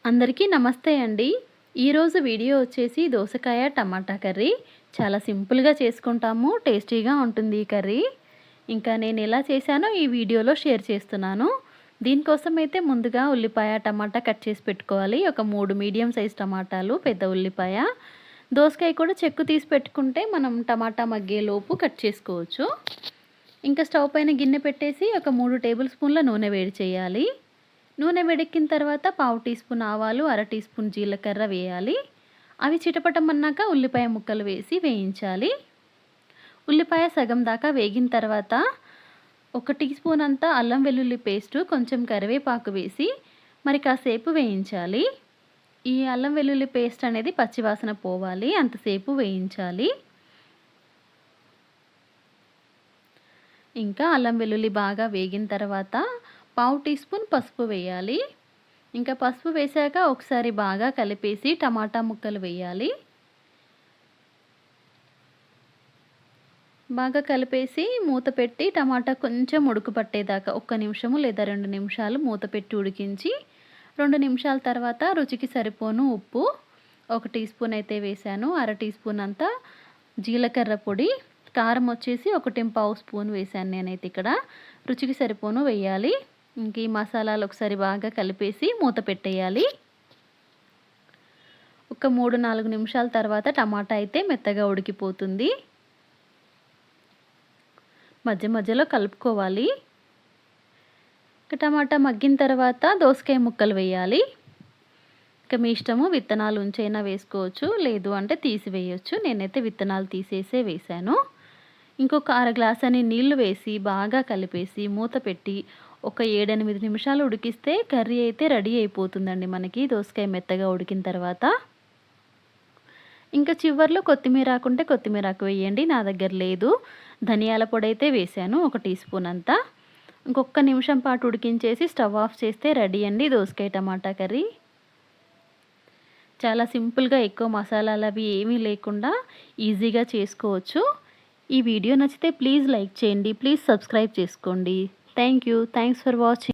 అందరికీ నమస్తే అండి. ఈరోజు వీడియో వచ్చేసి దోసకాయ టమాటా కర్రీ. చాలా సింపుల్‌గా చేసుకుంటాము. టేస్టీగా ఉంటుంది ఈ కర్రీ. ఇంకా నేను ఎలా చేశానో ఈ వీడియోలో షేర్ చేస్తున్నాను. దీనికోసం అయితే ముందుగా ఉల్లిపాయ, టమాటా కట్ చేసి పెట్టుకోవాలి. ఒక 3 మీడియం సైజ్ టమాటాలు, పెద్ద ఉల్లిపాయ. దోసకాయ కూడా చెక్కు తీసి పెట్టుకుంటే మనం టమాటా మగ్గేలోపు కట్ చేసుకోవచ్చు. ఇంకా స్టవ్ పైన గిన్నె పెట్టేసి ఒక 3 టేబుల్ స్పూన్ల నూనె వేడి చేయాలి. నూనె వేడెక్కిన తర్వాత పావు టీ స్పూన్ ఆవాలు, అర టీ స్పూన్ జీలకర్ర వేయాలి. అవి చిటపటమన్నాక ఉల్లిపాయ ముక్కలు వేసి వేయించాలి. ఉల్లిపాయ సగం దాకా వేగిన తర్వాత ఒక టీ స్పూన్ అంతా అల్లం వెల్లుల్లి పేస్టు, కొంచెం కరివేపాకు వేసి మరి కాసేపు వేయించాలి. ఈ అల్లం వెల్లుల్లి పేస్ట్ అనేది పచ్చివాసన పోవాలి, అంతసేపు వేయించాలి. ఇంకా అల్లం వెల్లుల్లి బాగా వేగిన తర్వాత పావు టీ స్పూన్ పసుపు వేయాలి. ఇంకా పసుపు వేశాక ఒకసారి బాగా కలిపేసి టమాటా ముక్కలు వేయాలి. బాగా కలిపేసి మూత పెట్టి టమాటా కొంచెం ఉడుకు పట్టేదాకా 1 నిమిషము లేదా 2 నిమిషాలు మూత పెట్టి ఉడికించి 2 నిమిషాల తర్వాత రుచికి సరిపోను ఉప్పు 1 టీ స్పూన్ అయితే వేశాను. అర టీ స్పూన్ అంతా జీలకర్ర పొడి, కారం వచ్చేసి 1 స్పూన్ వేశాను నేనైతే ఇక్కడ. రుచికి సరిపోను వేయాలి. ఇంక ఈ మసాలాలు ఒకసారి బాగా కలిపేసి మూత పెట్టేయాలి. ఒక 3-4 నిమిషాల తర్వాత టమాటా అయితే మెత్తగా ఉడికిపోతుంది. మధ్య మధ్యలో కలుపుకోవాలి. టమాటా మగ్గిన తర్వాత దోసకాయ ముక్కలు వేయాలి. ఇక మీ ఇష్టము, విత్తనాలు ఉంచైనా వేసుకోవచ్చు, లేదు అంటే తీసివేయొచ్చు. నేనైతే విత్తనాలు తీసేసే వేశాను. ఇంకొక అర గ్లాస్ అని నీళ్లు వేసి బాగా కలిపేసి మూత పెట్టి ఒక 7-8 నిమిషాలు ఉడికిస్తే కర్రీ అయితే రెడీ అయిపోతుందండి మనకి, దోసకాయ మెత్తగా ఉడికిన తర్వాత. ఇంకా చివర్లో కొత్తిమీర ఆకుంటే కొత్తిమీర ఆకు వేయండి, నా దగ్గర లేదు. ధనియాల పొడి అయితే వేశాను 1 టీ స్పూన్ అంతా. ఇంకొక నిమిషం పాటు ఉడికించేసి స్టవ్ ఆఫ్ చేస్తే రెడీ అండి దోసకాయ టమాటా కర్రీ. చాలా సింపుల్గా, ఎక్కువ మసాలాలు అవి ఏమీ లేకుండా ఈజీగా చేసుకోవచ్చు. ఈ వీడియో నచ్చితే ప్లీజ్ లైక్ చేయండి, ప్లీజ్ సబ్స్క్రైబ్ చేసుకోండి. Thank you. Thanks for watching.